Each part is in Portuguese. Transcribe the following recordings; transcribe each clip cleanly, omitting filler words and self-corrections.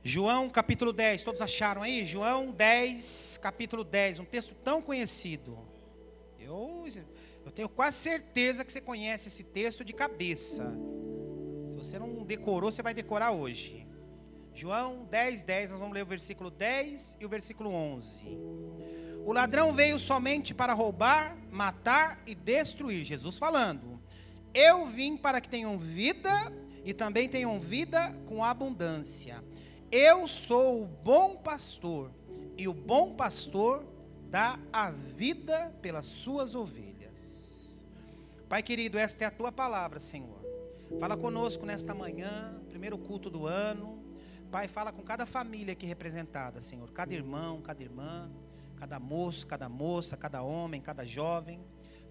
João capítulo 10, todos acharam aí? João 10, capítulo 10, um texto tão conhecido. Eu tenho quase certeza que você conhece esse texto de cabeça. Se você não decorou, você vai decorar hoje. João 10, 10, nós vamos ler o versículo 10 e o versículo 11. O ladrão veio somente para roubar, matar e destruir. Jesus falando: eu vim para que tenham vida e também tenham vida com abundância. Eu sou o bom pastor, e o bom pastor dá a vida pelas suas ovelhas. Pai querido, esta é a tua palavra, Senhor. Fala conosco nesta manhã, primeiro culto do ano. Pai, fala com cada família aqui representada, Senhor. Cada irmão, cada irmã, cada moço, cada moça, cada homem, cada jovem.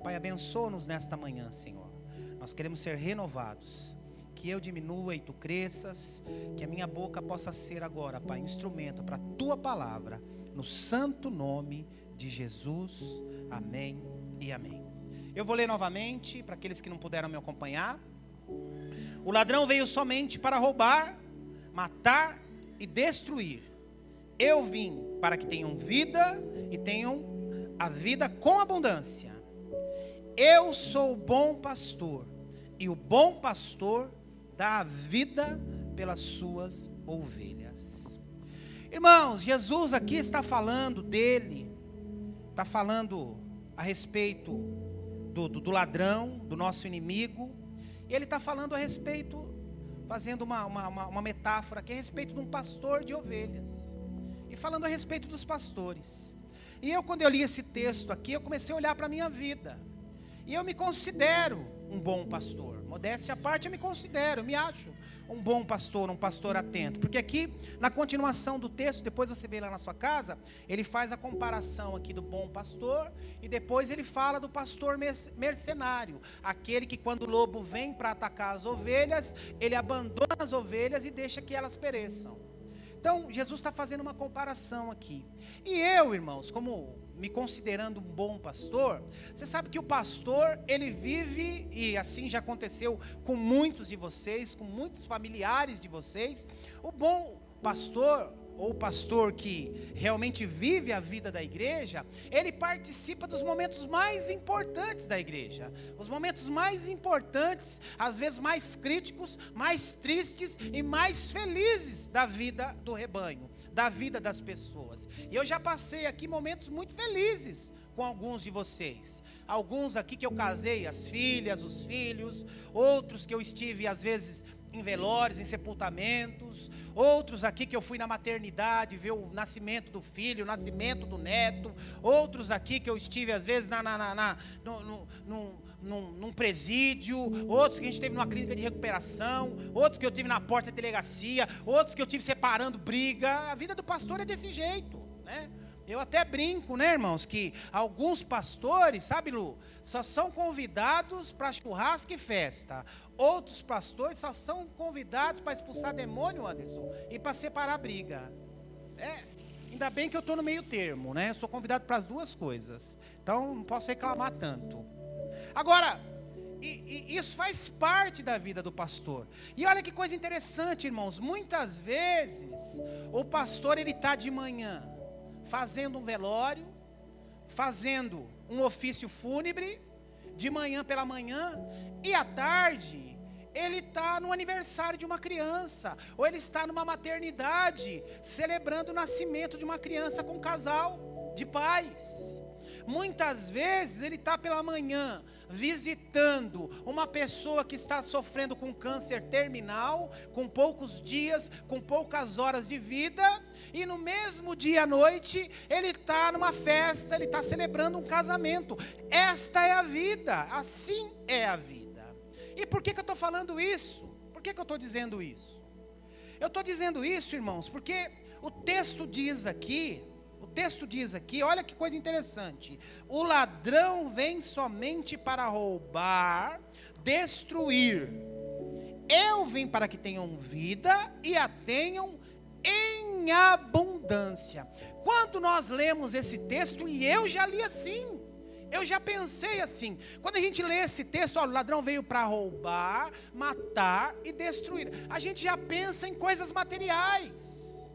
Pai, abençoa-nos nesta manhã, Senhor. Nós queremos ser renovados. Que eu diminua e tu cresças, que a minha boca possa ser agora, Pai, instrumento para a tua palavra, no santo nome de Jesus, amém e amém. Eu vou ler novamente, para aqueles que não puderam me acompanhar. O ladrão veio somente para roubar, matar e destruir. Eu vim para que tenham vida e tenham a vida com abundância. Eu sou o bom pastor, e o bom pastor dá a vida pelas suas ovelhas. Irmãos, Jesus aqui está falando dele, está falando a respeito do ladrão, do nosso inimigo, e ele está falando a respeito, fazendo uma metáfora aqui a respeito de um pastor de ovelhas, e falando a respeito dos pastores. E eu, quando eu li esse texto aqui, eu comecei a olhar para a minha vida, e eu me considero um bom pastor. Modéstia à parte, eu me considero, eu me acho um bom pastor, um pastor atento. Porque aqui, na continuação do texto, depois você vê lá na sua casa, ele faz a comparação aqui do bom pastor, e depois ele fala do pastor mercenário, aquele que quando o lobo vem para atacar as ovelhas, ele abandona as ovelhas e deixa que elas pereçam. Então, Jesus está fazendo uma comparação aqui. E eu, irmãos, como me considerando um bom pastor, você sabe que o pastor, ele vive, e assim já aconteceu com muitos de vocês, com muitos familiares de vocês, o bom pastor, ou o pastor que realmente vive a vida da igreja, ele participa dos momentos mais importantes da igreja, os momentos mais importantes, às vezes mais críticos, mais tristes e mais felizes da vida do rebanho, da vida das pessoas. E eu já passei aqui momentos muito felizes com alguns de vocês. Alguns aqui que eu casei, as filhas, os filhos, outros que eu estive às vezes em velórios, em sepultamentos, outros aqui que eu fui na maternidade ver o nascimento do filho, o nascimento do neto, outros aqui que eu estive às vezes num presídio, outros que a gente teve numa clínica de recuperação, outros que eu tive na porta da delegacia, outros que eu tive separando briga. A vida do pastor é desse jeito, né? Eu até brinco, né, irmãos, que alguns pastores, sabe, Lu, só são convidados para churrasco e festa. Outros pastores só são convidados para expulsar demônio, Anderson, e para separar briga. Ainda bem que eu estou no meio termo, né? Eu sou convidado para as duas coisas. Então não posso reclamar tanto. Agora, isso faz parte da vida do pastor. E olha que coisa interessante, irmãos. Muitas vezes o pastor, ele está de manhã fazendo um velório, fazendo um ofício fúnebre, de manhã pela manhã, e à tarde ele está no aniversário de uma criança, ou ele está numa maternidade, celebrando o nascimento de uma criança com um casal de pais. Muitas vezes ele está pela manhã visitando uma pessoa que está sofrendo com câncer terminal, com poucos dias, com poucas horas de vida, e no mesmo dia à noite ele está numa festa, ele está celebrando um casamento. Esta é a vida, assim é a vida. E por que eu estou falando isso? Por que eu estou dizendo isso? Eu estou dizendo isso, irmãos, porque o texto diz aqui, olha que coisa interessante: o ladrão vem somente para roubar, destruir. Eu vim para que tenham vida e a tenham em abundância. Quando nós lemos esse texto, e eu já li assim, eu já pensei assim, quando a gente lê esse texto, ó, o ladrão veio para roubar, matar e destruir, a gente já pensa em coisas materiais.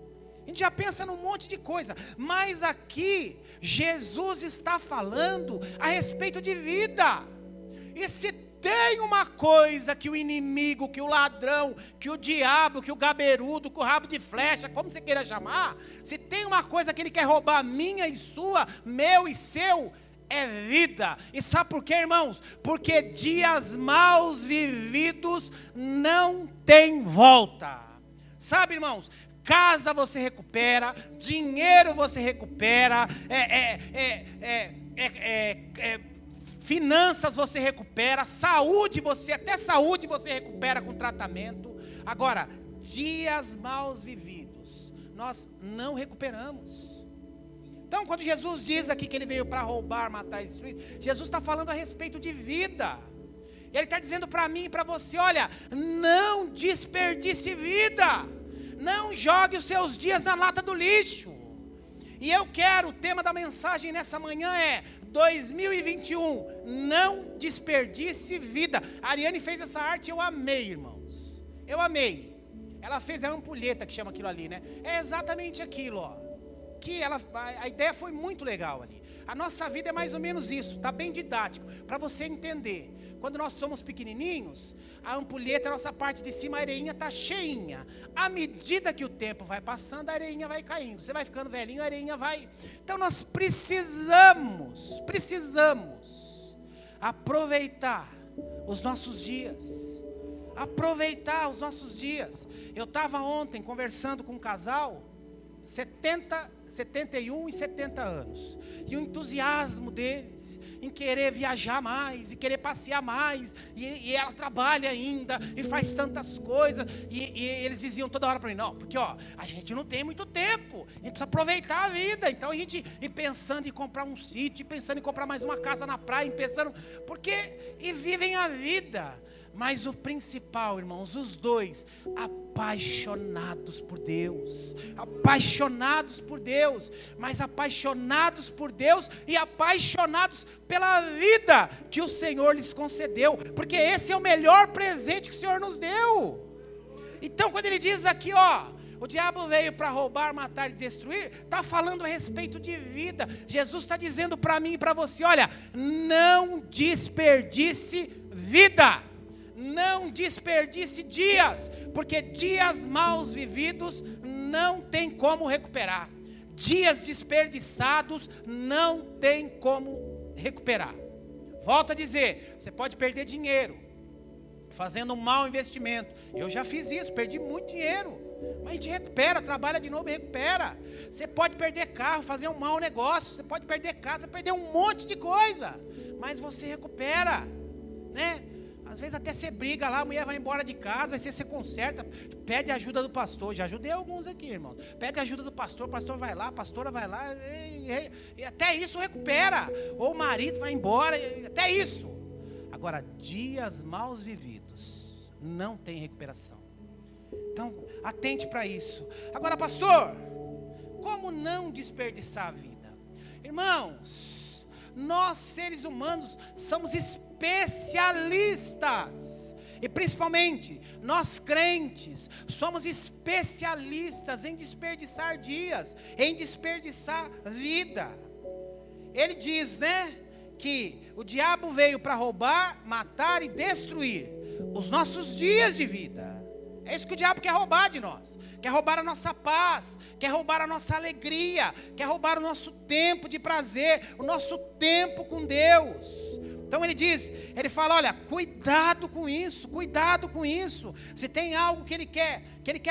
gente já pensa num monte de coisa, mas aqui Jesus está falando a respeito de vida. E se tem uma coisa que o inimigo, que o ladrão, que o diabo, que o gaberudo, que o rabo de flecha, como você queira chamar, se tem uma coisa que ele quer roubar minha e sua, meu e seu, é vida. E sabe por quê, irmãos? Porque dias maus vividos não tem volta. Sabe, irmãos? Casa você recupera, dinheiro você recupera, finanças você recupera, saúde até saúde você recupera com tratamento. Agora, dias maus vividos, nós não recuperamos. Então, quando Jesus diz aqui que ele veio para roubar, matar e destruir, Jesus está falando a respeito de vida. Ele está dizendo para mim e para você, olha, não desperdice vida, não jogue os seus dias na lata do lixo. E o tema da mensagem nessa manhã é 2021, não desperdice vida. A Ariane fez essa arte, eu amei, irmãos, eu amei. Ela fez a ampulheta, que chama aquilo ali, né? É exatamente aquilo, ó. A ideia foi muito legal ali. A nossa vida é mais ou menos isso, está bem didático, para você entender. Quando nós somos pequenininhos, a ampulheta, a nossa parte de cima, a areinha está cheinha. À medida que o tempo vai passando, a areinha vai caindo. Você vai ficando velhinho, a areinha vai... Então nós precisamos aproveitar os nossos dias. Aproveitar os nossos dias. Eu estava ontem conversando com um casal, 71 e 70 anos, e o entusiasmo deles em querer viajar mais, e querer passear mais, e ela trabalha ainda, e faz tantas coisas, e eles diziam toda hora para mim, não, porque ó, a gente não tem muito tempo, a gente precisa aproveitar a vida, então a gente ir pensando em comprar um sítio, pensando em comprar mais uma casa na praia, e vivem a vida. Mas o principal, irmãos, os dois, apaixonados por Deus, mas apaixonados por Deus e apaixonados pela vida que o Senhor lhes concedeu, porque esse é o melhor presente que o Senhor nos deu. Então, quando ele diz aqui, ó, o diabo veio para roubar, matar e destruir, está falando a respeito de vida. Jesus está dizendo para mim e para você, olha, não desperdice vida. Não desperdice dias, porque dias maus vividos não tem como recuperar. Dias desperdiçados não tem como recuperar. Volto a dizer, você pode perder dinheiro fazendo um mau investimento. Eu já fiz isso, perdi muito dinheiro, mas a gente recupera, trabalha de novo e recupera. Você pode perder carro, fazer um mau negócio, você pode perder casa, perder um monte de coisa, mas você recupera, né? Às vezes até você briga lá, a mulher vai embora de casa, aí você conserta, pede ajuda do pastor. Já ajudei alguns aqui, irmão. Pede ajuda do pastor, o pastor vai lá, a pastora vai lá, e até isso recupera. Ou o marido vai embora, até isso. Agora, dias maus vividos não tem recuperação. Então, atente para isso. Agora, pastor, como não desperdiçar a vida? Irmãos, nós seres humanos somos especialistas, e principalmente nós crentes somos especialistas em desperdiçar dias, em desperdiçar vida. Ele diz, né, que o diabo veio para roubar, matar e destruir os nossos dias de vida. É isso que o diabo quer roubar de nós, quer roubar a nossa paz, quer roubar a nossa alegria, quer roubar o nosso tempo de prazer, o nosso tempo com Deus. Então ele fala, olha, cuidado com isso. Se tem algo que ele quer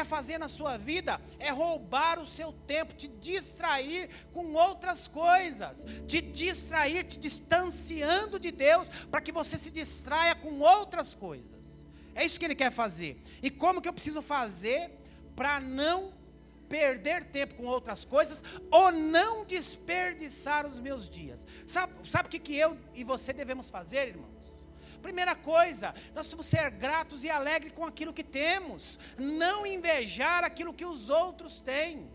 fazer na sua vida, é roubar o seu tempo, te distrair com outras coisas, te distanciando de Deus, para que você se distraia com outras coisas. É isso que ele quer fazer. E como que eu preciso fazer para não perder tempo com outras coisas, ou não desperdiçar os meus dias? Sabe o que eu e você devemos fazer, irmãos? Primeira coisa, nós precisamos ser gratos e alegres com aquilo que temos, não invejar aquilo que os outros têm.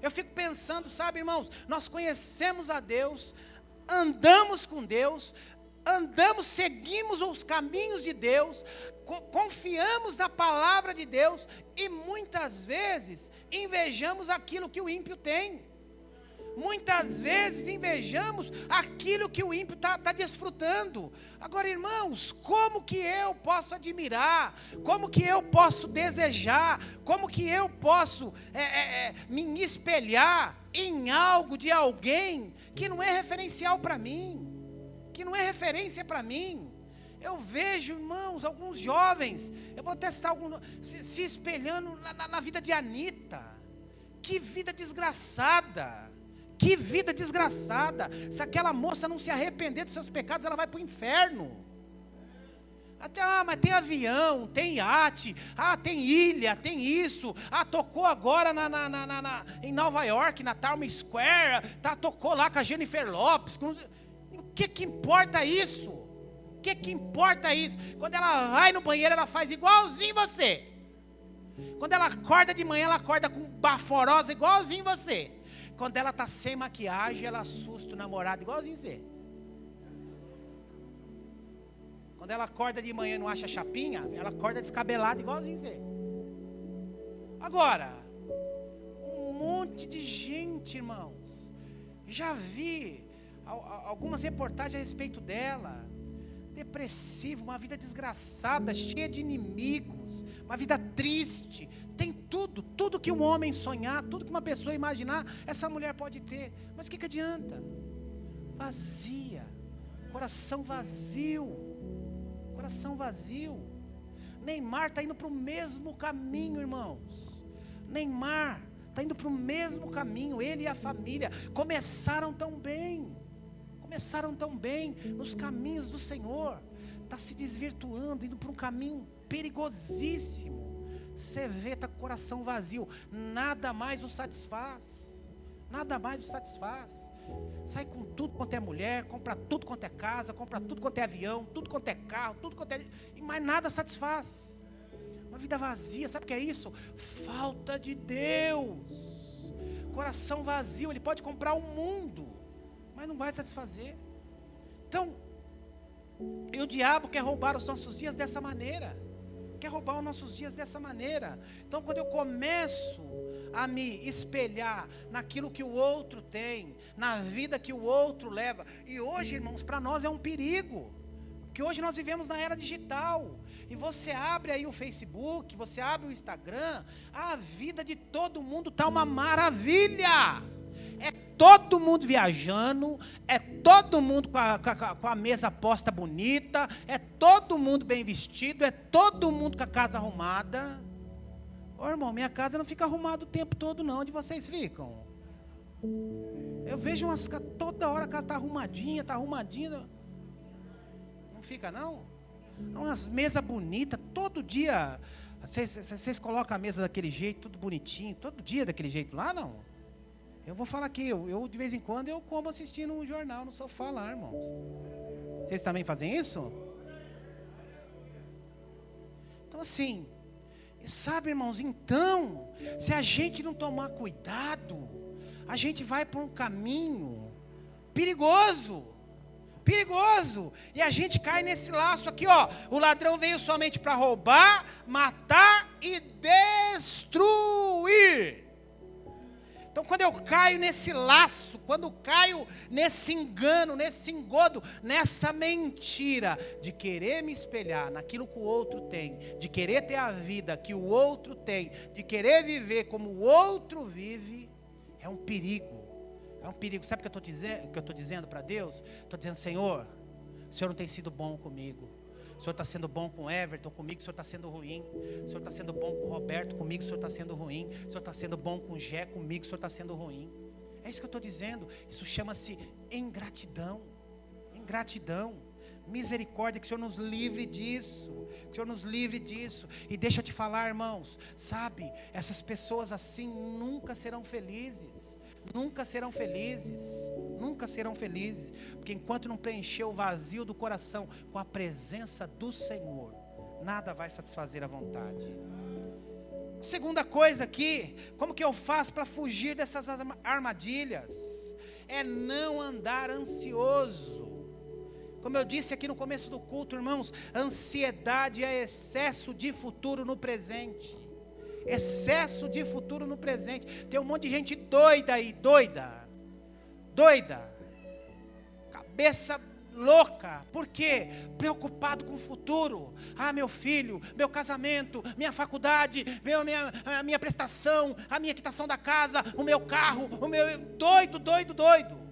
Eu fico pensando, sabe, irmãos, nós conhecemos a Deus, andamos com Deus, andamos, seguimos os caminhos de Deus, confiamos na palavra de Deus, e muitas vezes invejamos aquilo que o ímpio tem. Muitas vezes invejamos aquilo que o ímpio está desfrutando. Agora, irmãos, como que eu posso admirar? Como que eu posso desejar? Como que eu posso me espelhar em algo de alguém que não é referencial para mim? Que não é referência para mim? Eu vejo, irmãos, alguns jovens, eu vou testar alguns, se espelhando na vida de Anitta. Que vida desgraçada! Que vida desgraçada! Se aquela moça não se arrepender dos seus pecados, ela vai para o inferno. Até, mas tem avião, tem iate, tem ilha, tem isso. Tocou agora em Nova York, na Times Square, tocou lá com a Jennifer Lopez. O que importa isso? O que importa isso? Quando ela vai no banheiro, ela faz igualzinho você. Quando ela acorda de manhã, ela acorda com baforosa igualzinho você. Quando ela está sem maquiagem, ela assusta o namorado igualzinho você. Quando ela acorda de manhã e não acha chapinha, ela acorda descabelada igualzinho você. Agora, um monte de gente, irmãos, já vi algumas reportagens a respeito dela. Depressiva, uma vida desgraçada, cheia de inimigos, uma vida triste. Tem tudo que um homem sonhar, tudo que uma pessoa imaginar, essa mulher pode ter. Mas o que adianta? Vazia, coração vazio, coração vazio. Neymar está indo para o mesmo caminho, irmãos. Neymar está indo para o mesmo caminho, ele e a família começaram tão bem nos caminhos do Senhor, está se desvirtuando, indo para um caminho perigosíssimo. Você vê, está com o coração vazio, nada mais o satisfaz, sai com tudo quanto é mulher, compra tudo quanto é casa, compra tudo quanto é avião, tudo quanto é carro, tudo quanto é, e mais nada satisfaz. Uma vida vazia, sabe o que é isso? Falta de Deus. Coração vazio, ele pode comprar o mundo, mas não vai satisfazer. Então, e o diabo quer roubar os nossos dias dessa maneira. Então, quando eu começo a me espelhar naquilo que o outro tem, na vida que o outro leva, e hoje, irmãos, para nós é um perigo, porque hoje nós vivemos na era digital, e você abre aí o Facebook, você abre o Instagram, a vida de todo mundo está uma maravilha. É todo mundo viajando, é todo mundo com a mesa posta bonita, é todo mundo bem vestido, é todo mundo com a casa arrumada. Ô irmão, minha casa não fica arrumada o tempo todo não, onde vocês ficam? Eu vejo toda hora a casa está arrumadinha. Não fica não? Umas mesas bonitas, todo dia, vocês colocam a mesa daquele jeito, tudo bonitinho, todo dia daquele jeito lá, não? Eu vou falar aqui, eu de vez em quando eu como assistindo um jornal no sofá lá, irmãos. Vocês também fazem isso? Então assim, sabe, irmãos, então, se a gente não tomar cuidado, a gente vai por um caminho perigoso, e a gente cai nesse laço aqui, ó. O ladrão veio somente para roubar, matar e destruir. Então, quando eu caio nesse laço, quando eu caio nesse engano, nesse engodo, nessa mentira de querer me espelhar naquilo que o outro tem, de querer ter a vida que o outro tem, de querer viver como o outro vive, é um perigo. Sabe o que eu estou dizendo para Deus? Estou dizendo, Senhor, o Senhor não tem sido bom comigo. O Senhor está sendo bom com o Everton, comigo o Senhor está sendo ruim. O Senhor está sendo bom com o Roberto, comigo o Senhor está sendo ruim. O Senhor está sendo bom com o Gé, comigo o Senhor está sendo ruim. É isso que eu estou dizendo. Isso chama-se ingratidão. Misericórdia, que o Senhor nos livre disso. E deixa eu te falar, irmãos, sabe, essas pessoas assim nunca serão felizes. Porque enquanto não preencher o vazio do coração com a presença do Senhor, nada vai satisfazer a vontade. Segunda coisa aqui, como que eu faço para fugir dessas armadilhas? É não andar ansioso. Como eu disse aqui no começo do culto, irmãos, ansiedade é excesso de futuro no presente. Excesso de futuro no presente. Tem um monte de gente doida aí, doida. Cabeça louca. Por quê? Preocupado com o futuro. Ah, meu filho, meu casamento, minha faculdade, a minha prestação, a minha quitação da casa, o meu carro, doido.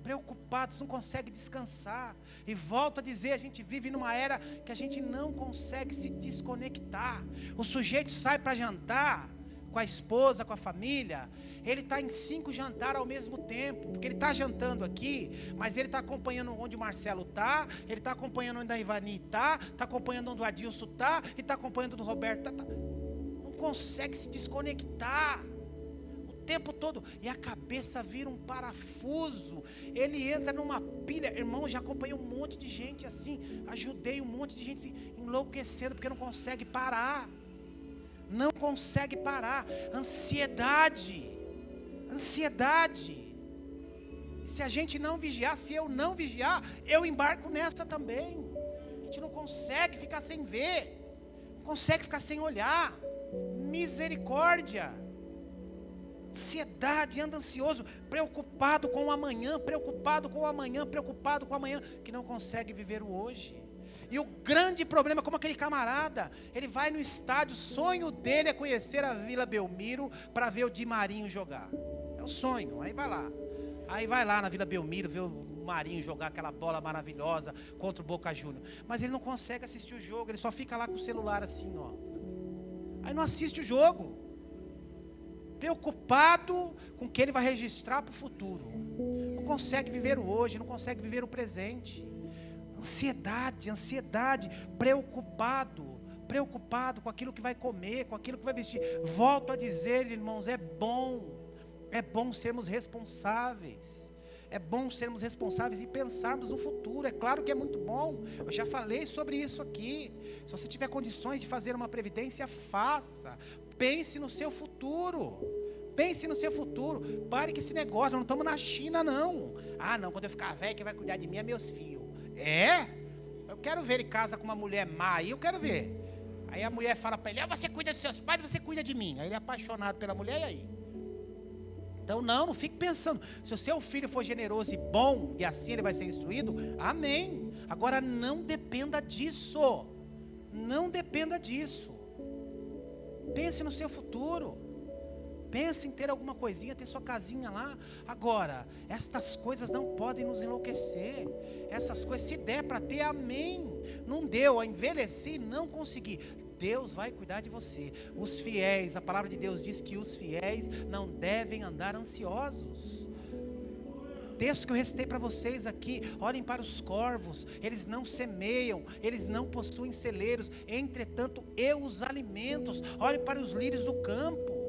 Preocupados, não consegue descansar. E volto a dizer, a gente vive numa era que a gente não consegue se desconectar. O sujeito sai para jantar com a esposa, com a família, ele está em 5 jantares ao mesmo tempo, porque ele está jantando aqui, mas ele está acompanhando onde o Marcelo está, ele está acompanhando onde a Ivani está acompanhando onde o Adilson está, e está acompanhando onde o Roberto está. Não consegue se desconectar o tempo todo, e a cabeça vira um parafuso, ele entra numa pilha. Irmão, já acompanhei um monte de gente assim, ajudei um monte de gente assim, enlouquecendo, porque não consegue parar. Não consegue parar. Ansiedade. Se a gente não vigiar, se eu não vigiar, eu embarco nessa também. A gente não consegue ficar sem ver, não consegue ficar sem olhar. Misericórdia. Ansiedade, anda ansioso, preocupado com o amanhã, que não consegue viver o hoje. E o grande problema, como aquele camarada, ele vai no estádio, o sonho dele é conhecer a Vila Belmiro para ver o Di Marinho jogar. É o sonho, aí vai lá na Vila Belmiro, ver o Marinho jogar aquela bola maravilhosa contra o Boca Juniors. Mas ele não consegue assistir o jogo, ele só fica lá com o celular assim, ó. Aí não assiste o jogo. Preocupado com o que ele vai registrar para o futuro. Não consegue viver o hoje, não consegue viver o presente. Ansiedade, preocupado com aquilo que vai comer, com aquilo que vai vestir. Volto a dizer, irmãos, é bom sermos responsáveis. É bom sermos responsáveis e pensarmos no futuro. É claro que é muito bom. Eu já falei sobre isso aqui. Se você tiver condições de fazer uma previdência, faça. Pense no seu futuro. Pare com esse negócio. Não estamos na China, não. Ah, não, quando eu ficar velho, quem vai cuidar de mim é meus filhos. Eu quero ver ele casa com uma mulher má, aí eu quero ver. Aí a mulher fala para ele, você cuida dos seus pais, você cuida de mim. Aí ele é apaixonado pela mulher, e aí? Então não fique pensando, se o seu filho for generoso e bom, e assim ele vai ser instruído, amém. Agora não dependa disso, pense no seu futuro. Pense em ter alguma coisinha, ter sua casinha lá. Agora, estas coisas não podem nos enlouquecer. Essas coisas, se der para ter, amém. Não deu, envelheci, não consegui. Deus vai cuidar de você. Os fiéis, a palavra de Deus diz que os fiéis não devem andar ansiosos. Texto que eu recitei para vocês aqui, olhem para os corvos, eles não semeiam, eles não possuem celeiros, entretanto eu os alimentos. Olhem para os lírios do campo.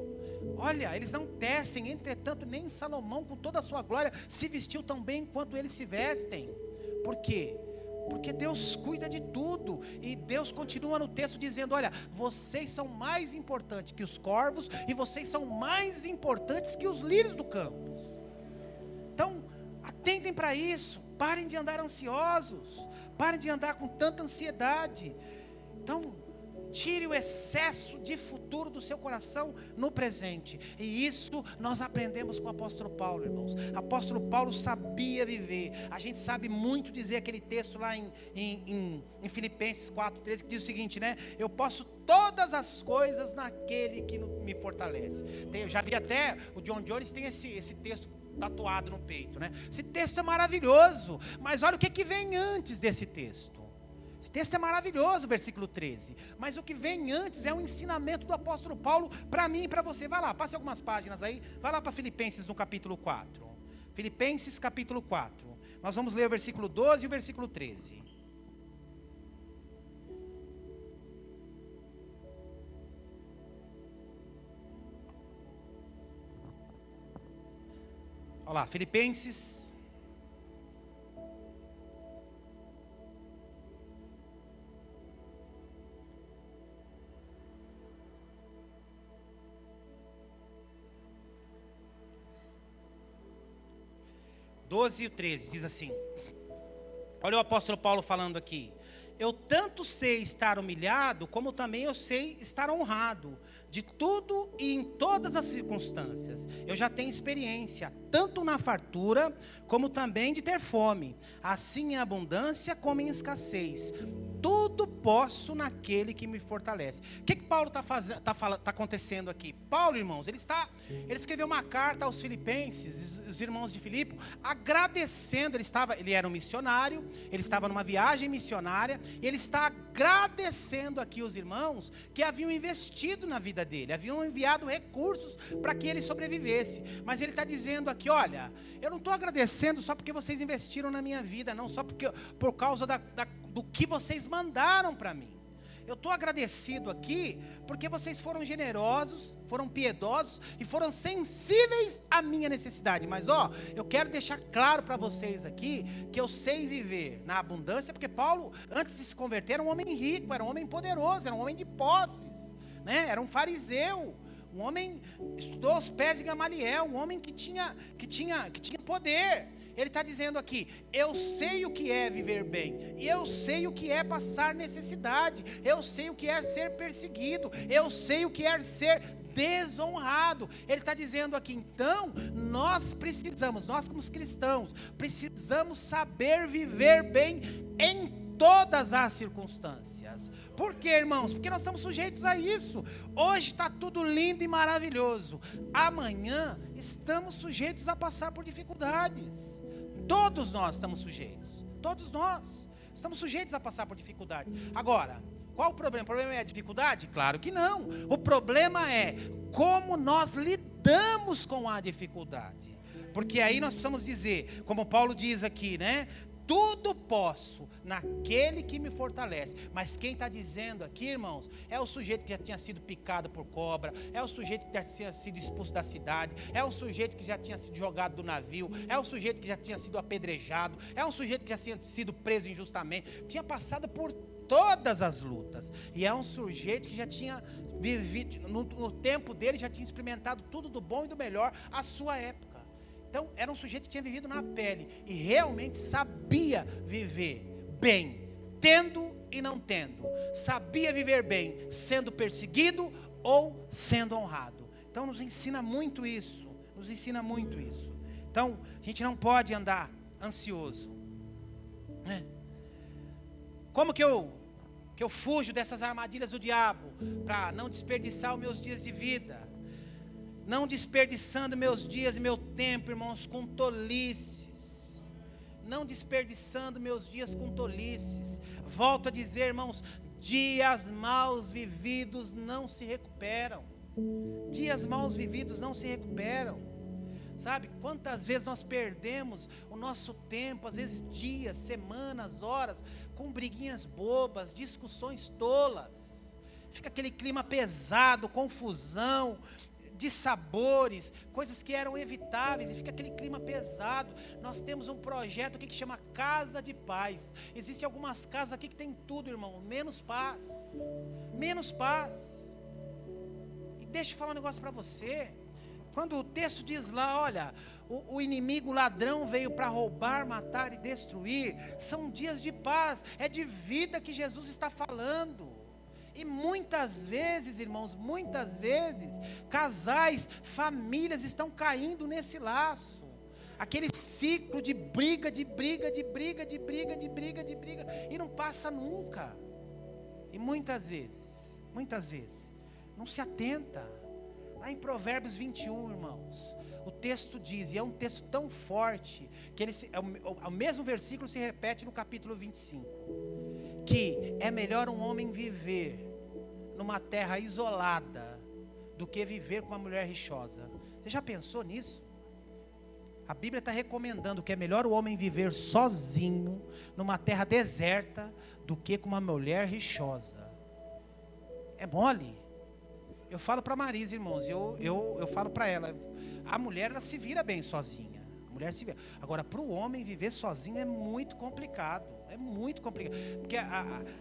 Olha, eles não tecem, entretanto nem Salomão com toda a sua glória se vestiu tão bem quanto eles se vestem. Por quê? Porque Deus cuida de tudo. E Deus continua no texto dizendo, olha, vocês são mais importantes que os corvos, e vocês são mais importantes que os lírios do campo. Então, atentem para isso. Parem de andar ansiosos, parem de andar com tanta ansiedade. Então, tire o excesso de futuro do seu coração no presente. E isso nós aprendemos com o apóstolo Paulo, irmãos. O apóstolo Paulo sabia viver. A gente sabe muito dizer aquele texto lá em Filipenses 4:13, que diz o seguinte, né? Eu posso todas as coisas naquele que me fortalece. Eu já vi até, o John Jones tem esse texto tatuado no peito, né? Esse texto é maravilhoso. Mas olha o que vem antes desse texto. Esse texto é maravilhoso, versículo 13. Mas o que vem antes é um ensinamento do apóstolo Paulo para mim e para você. Vai lá, passe algumas páginas aí. Vai lá para Filipenses no capítulo 4. Filipenses capítulo 4. Nós vamos ler o versículo 12 e o versículo 13. Olha lá, Filipenses. (12 e 13) diz assim: Olha o apóstolo Paulo falando aqui. Eu tanto sei estar humilhado, como também eu sei estar honrado, de tudo e em todas as circunstâncias. Eu já tenho experiência, tanto na fartura, como também de ter fome, assim em abundância como em escassez. Tudo posso naquele que me fortalece. O que Paulo está acontecendo aqui? Paulo, irmãos, ele escreveu uma carta aos filipenses, os irmãos de Filipe, agradecendo. Ele era um missionário, ele estava numa viagem missionária, e ele está agradecendo aqui os irmãos que haviam investido na vida dele, haviam enviado recursos para que ele sobrevivesse. Mas ele está dizendo aqui, olha, eu não estou agradecendo só porque vocês investiram na minha vida, não, só por causa do que vocês mandaram para mim. Eu estou agradecido aqui porque vocês foram generosos, foram piedosos e foram sensíveis à minha necessidade. Mas eu quero deixar claro para vocês aqui que eu sei viver na abundância, porque Paulo, antes de se converter, era um homem rico, era um homem poderoso, era um homem de posses, né? Era um fariseu, um homem, estudou aos pés de Gamaliel, um homem que tinha poder. Ele está dizendo aqui, eu sei o que é viver bem, e eu sei o que é passar necessidade, eu sei o que é ser perseguido, eu sei o que é ser desonrado. Ele está dizendo aqui, então, nós como cristãos, precisamos saber viver bem em todas as circunstâncias. Por quê, irmãos? Porque nós estamos sujeitos a isso. Hoje está tudo lindo e maravilhoso, amanhã estamos sujeitos a passar por dificuldades. Todos nós estamos sujeitos, todos nós estamos sujeitos a passar por dificuldades. Agora, qual o problema? O problema é a dificuldade? Claro que não. O problema é como nós lidamos com a dificuldade. Porque aí nós precisamos dizer, como Paulo diz aqui, né? Tudo posso naquele que me fortalece. Mas quem está dizendo aqui, irmãos, é o sujeito que já tinha sido picado por cobra, é o sujeito que já tinha sido expulso da cidade, é o sujeito que já tinha sido jogado do navio, é o sujeito que já tinha sido apedrejado, é um sujeito que já tinha sido preso injustamente, tinha passado por todas as lutas, e é um sujeito que já tinha vivido, no tempo dele, já tinha experimentado tudo do bom e do melhor à sua época. Então, era um sujeito que tinha vivido na pele e realmente sabia viver bem, tendo e não tendo. Sabia viver bem, sendo perseguido ou sendo honrado. Então, nos ensina muito isso. Então, a gente não pode andar ansioso, né? Como que eu fujo dessas armadilhas do diabo? Para não desperdiçar os meus dias de vida. Não desperdiçando meus dias e meu tempo, irmãos, com tolices. Não desperdiçando meus dias com tolices. Volto a dizer, irmãos, dias maus vividos não se recuperam. Dias maus vividos não se recuperam. Sabe, quantas vezes nós perdemos o nosso tempo, às vezes dias, semanas, horas, com briguinhas bobas, discussões tolas. Fica aquele clima pesado, confusão, dissabores, coisas que eram evitáveis, e fica aquele clima pesado. Nós temos um projeto aqui que chama Casa de Paz. Existem algumas casas aqui que tem tudo, irmão, menos paz. Menos paz. E deixa eu falar um negócio para você. Quando o texto diz lá, olha, o inimigo, o ladrão veio para roubar, matar e destruir, são dias de paz, é de vida que Jesus está falando. E muitas vezes, irmãos, casais, famílias estão caindo nesse laço. Aquele ciclo de briga, e não passa nunca. E muitas vezes, não se atenta. Lá em Provérbios 21, irmãos, o texto diz, e é um texto tão forte, que o mesmo versículo se repete no capítulo 25. Que é melhor um homem viver numa terra isolada do que viver com uma mulher rixosa. Você já pensou nisso? A Bíblia está recomendando que é melhor o homem viver sozinho numa terra deserta do que com uma mulher rixosa. É mole? Eu falo para Marisa, irmãos, eu falo para ela, a mulher ela se vira bem sozinha. Agora, para o homem viver sozinho é muito complicado. É muito complicado. Porque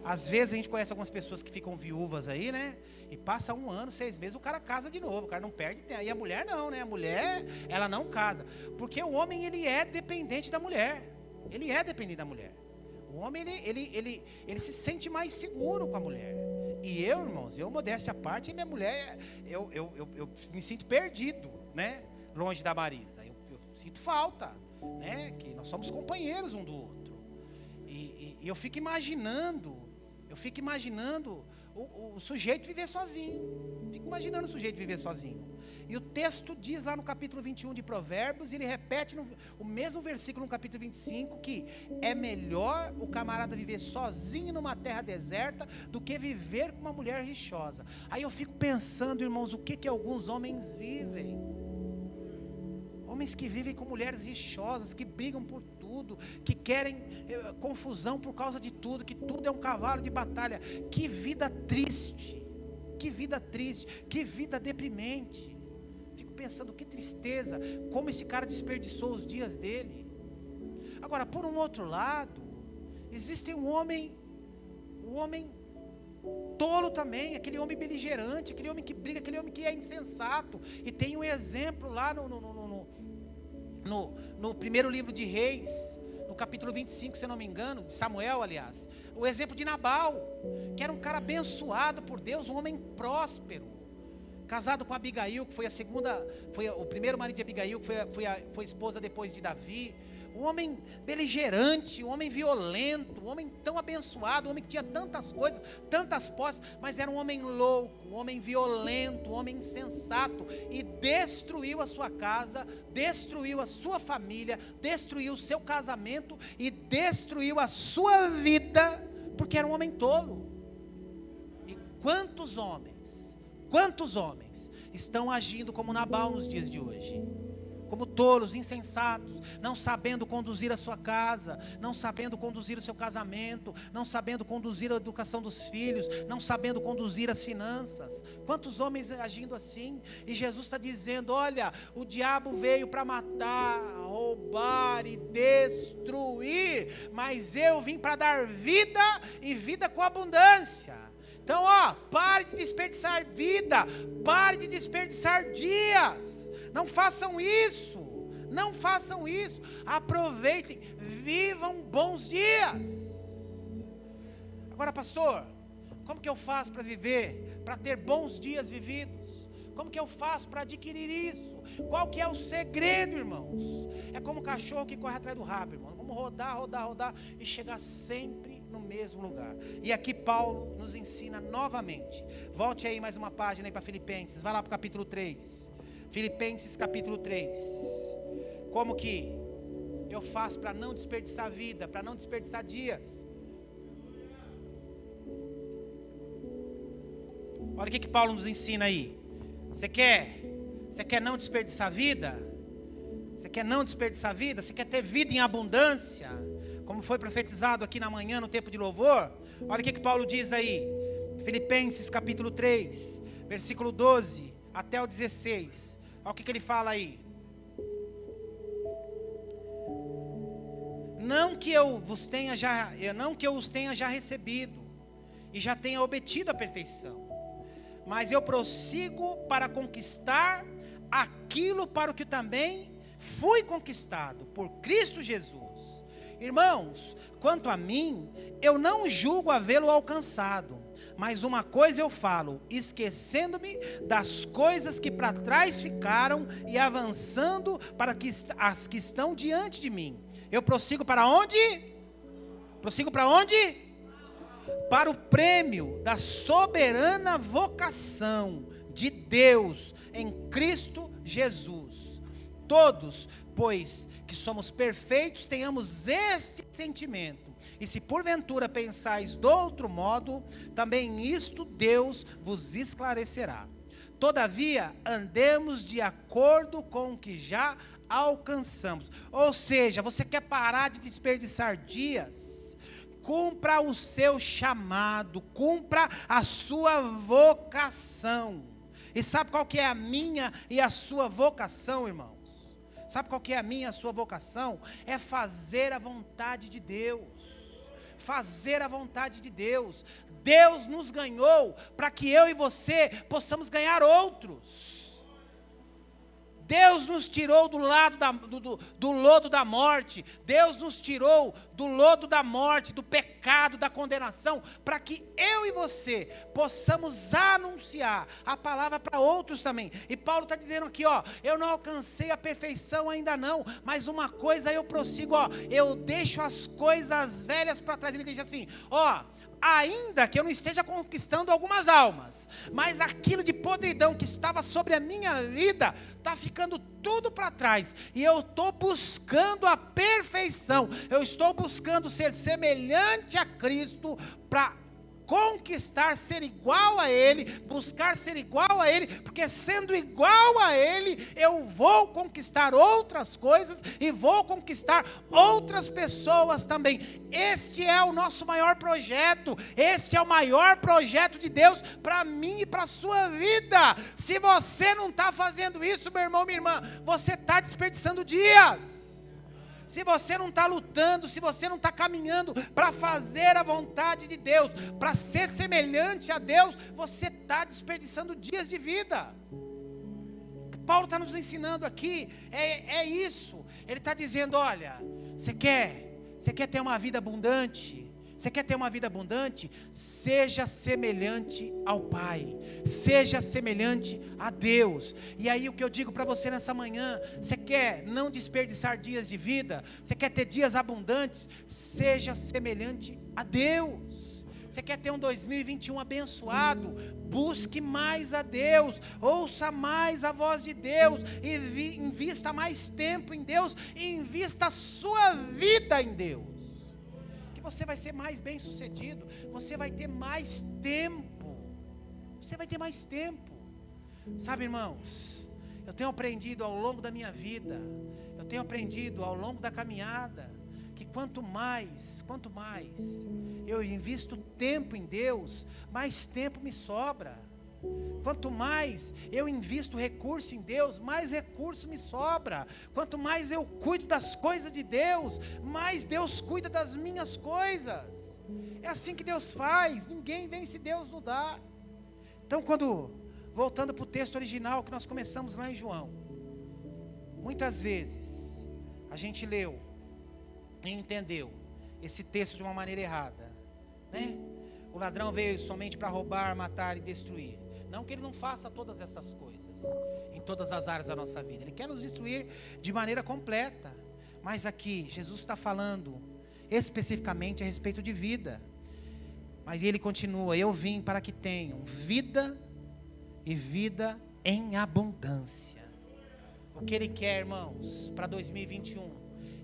às vezes a gente conhece algumas pessoas que ficam viúvas aí, né? E passa 1 ano, 6 meses, o cara casa de novo. O cara não perde tempo. E a mulher não, né? A mulher, ela não casa. Porque o homem, ele é dependente da mulher. O homem, ele se sente mais seguro com a mulher. E eu, irmãos, modéstia à parte, minha mulher, eu me sinto perdido, né? Longe da Marisa. Eu sinto falta, né? Que nós somos companheiros um do outro. E eu fico imaginando o sujeito viver sozinho. Fico imaginando o sujeito viver sozinho. E o texto diz lá no capítulo 21 de Provérbios, ele repete o mesmo versículo no capítulo 25, que é melhor o camarada viver sozinho numa terra deserta do que viver com uma mulher rixosa. Aí eu fico pensando, irmãos, o que alguns homens vivem. Homens que vivem com mulheres rixosas, que brigam por tudo, que querem confusão por causa de tudo, que tudo é um cavalo de batalha. Que vida triste, que vida triste, que vida deprimente. Fico pensando, que tristeza, como esse cara desperdiçou os dias dele. Agora, por um outro lado, existe um homem tolo também, aquele homem beligerante, aquele homem que briga, aquele homem que é insensato. E tem um exemplo lá no primeiro livro de Reis, no capítulo 25, se eu não me engano, de Samuel, aliás, o exemplo de Nabal, que era um cara abençoado por Deus, um homem próspero, casado com Abigail, que foi o primeiro marido de Abigail, que foi esposa depois de Davi. Um homem beligerante, um homem violento, um homem tão abençoado, um homem que tinha tantas coisas, tantas posses, mas era um homem louco, um homem violento, um homem insensato, e destruiu a sua casa, destruiu a sua família, destruiu o seu casamento e destruiu a sua vida, porque era um homem tolo. E quantos homens estão agindo como Nabal nos dias de hoje? Como tolos, insensatos, não sabendo conduzir a sua casa, não sabendo conduzir o seu casamento, não sabendo conduzir a educação dos filhos, não sabendo conduzir as finanças. Quantos homens agindo assim? E Jesus está dizendo, olha, o diabo veio para matar, roubar e destruir, mas eu vim para dar vida e vida com abundância. Então, pare de desperdiçar vida, pare de desperdiçar dias. Não façam isso, não façam isso. Aproveitem, vivam bons dias. Agora, pastor, como que eu faço para viver, para ter bons dias vividos? Como que eu faço para adquirir isso? Qual que é o segredo, irmãos? É como um cachorro que corre atrás do rabo, irmão. Vamos rodar e chegar sempre no mesmo lugar. E aqui Paulo nos ensina novamente. Volte aí mais uma página aí para Filipenses. Vai lá para o capítulo 3. Filipenses capítulo 3. Como que eu faço para não desperdiçar vida, para não desperdiçar dias? Olha o que Paulo nos ensina aí. Você quer não desperdiçar vida? Você quer não desperdiçar vida? Você quer ter vida em abundância? Como foi profetizado aqui na manhã no tempo de louvor? Olha o que Paulo diz aí. Filipenses capítulo 3, versículo 12 até o 16. Olha o que ele fala aí. Não que eu os tenha já recebido e já tenha obtido a perfeição, mas eu prossigo para conquistar aquilo para o que também fui conquistado por Cristo Jesus. Irmãos, quanto a mim, eu não julgo havê-lo alcançado, mas uma coisa eu falo, esquecendo-me das coisas que para trás ficaram e avançando para as que estão diante de mim. Eu prossigo para onde? Prossigo para onde? Para o prêmio da soberana vocação de Deus em Cristo Jesus. Todos, pois que somos perfeitos, tenhamos este sentimento. E se porventura pensais de outro modo, também isto Deus vos esclarecerá. Todavia, andemos de acordo com o que já alcançamos. Ou seja, você quer parar de desperdiçar dias? Cumpra o seu chamado, cumpra a sua vocação. E sabe qual que é a minha e a sua vocação, irmãos? Sabe qual que é a minha e a sua vocação? É fazer a vontade de Deus. Fazer a vontade de Deus. Deus nos ganhou para que eu e você possamos ganhar outros. Deus nos tirou do lado do lodo da morte. Deus nos tirou do lodo da morte, do pecado, da condenação, para que eu e você possamos anunciar a palavra para outros também. E Paulo está dizendo aqui, ó, eu não alcancei a perfeição ainda não, mas uma coisa eu prossigo, ó, eu deixo as coisas velhas para trás. Ele diz assim, ó, ainda que eu não esteja conquistando algumas almas, mas aquilo de podridão que estava sobre a minha vida, está ficando tudo para trás, e eu estou buscando a perfeição, eu estou buscando ser semelhante a Cristo, para conquistar, ser igual a Ele, buscar ser igual a Ele, porque sendo igual a Ele, eu vou conquistar outras coisas, e vou conquistar outras pessoas também. Este é o nosso maior projeto, este é o maior projeto de Deus, para mim e para a sua vida. Se você não está fazendo isso, meu irmão, minha irmã, você está desperdiçando dias. Se você não está lutando, se você não está caminhando para fazer a vontade de Deus, para ser semelhante a Deus, você está desperdiçando dias de vida. O que Paulo está nos ensinando aqui é isso. Ele está dizendo, olha, você quer ter uma vida abundante? Você quer ter uma vida abundante? Seja semelhante ao Pai, seja semelhante a Deus. E aí o que eu digo para você nessa manhã, você quer não desperdiçar dias de vida? Você quer ter dias abundantes? Seja semelhante a Deus. Você quer ter um 2021 abençoado? Busque mais a Deus, ouça mais a voz de Deus, e invista mais tempo em Deus, e invista a sua vida em Deus. Você vai ser mais bem sucedido, você vai ter mais tempo, sabe, irmãos, eu tenho aprendido ao longo da minha vida, eu tenho aprendido ao longo da caminhada, que quanto mais eu invisto tempo em Deus, mais tempo me sobra. Quanto mais eu invisto recurso em Deus, mais recurso me sobra. Quanto mais eu cuido das coisas de Deus, mais Deus cuida das minhas coisas. É assim que Deus faz, ninguém vence Deus no dar. Então, voltando para o texto original que nós começamos lá em João, muitas vezes a gente leu e entendeu esse texto de uma maneira errada, né? O ladrão veio somente para roubar, matar e destruir. Não que ele não faça todas essas coisas em todas as áreas da nossa vida. Ele quer nos destruir de maneira completa. Mas aqui, Jesus está falando especificamente a respeito de vida. Mas ele continua, eu vim para que tenham vida e vida em abundância. O que ele quer, irmãos, para 2021,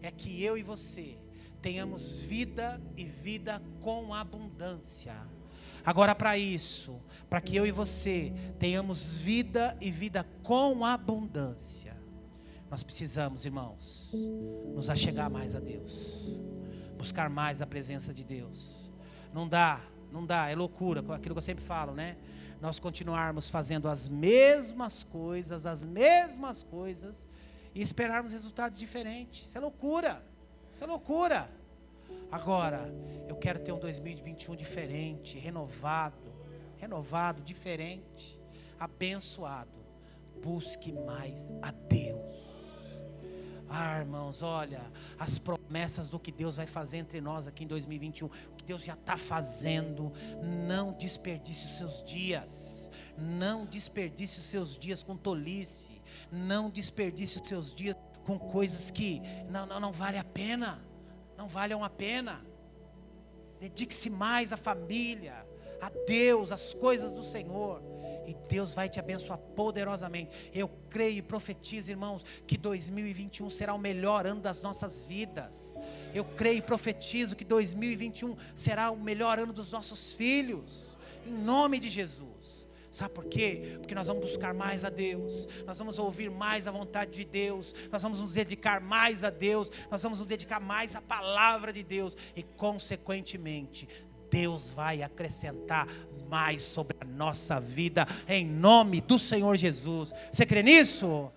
é que eu e você tenhamos vida e vida com abundância. Agora, para isso, para que eu e você tenhamos vida e vida com abundância, nós precisamos, irmãos, nos achegar mais a Deus, buscar mais a presença de Deus. Não dá, é loucura, aquilo que eu sempre falo, né? Nós continuarmos fazendo as mesmas coisas e esperarmos resultados diferentes. Isso é loucura. Agora, eu quero ter um 2021 diferente, renovado, diferente, abençoado. Busque mais a Deus. Irmãos, olha, as promessas do que Deus vai fazer entre nós aqui em 2021, o que Deus já está fazendo. Não desperdice os seus dias. Não desperdice os seus dias com tolice. Não desperdice os seus dias com coisas que não vale a pena. Não valham a pena. Dedique-se mais à família, a Deus, às coisas do Senhor, e Deus vai te abençoar poderosamente. Eu creio e profetizo, irmãos, que 2021 será o melhor ano das nossas vidas. Eu creio e profetizo que 2021 será o melhor ano dos nossos filhos, em nome de Jesus. Sabe por quê? Porque nós vamos buscar mais a Deus, nós vamos ouvir mais a vontade de Deus, nós vamos nos dedicar mais a Deus, nós vamos nos dedicar mais à palavra de Deus, e consequentemente Deus vai acrescentar mais sobre a nossa vida, em nome do Senhor Jesus. Você crê nisso?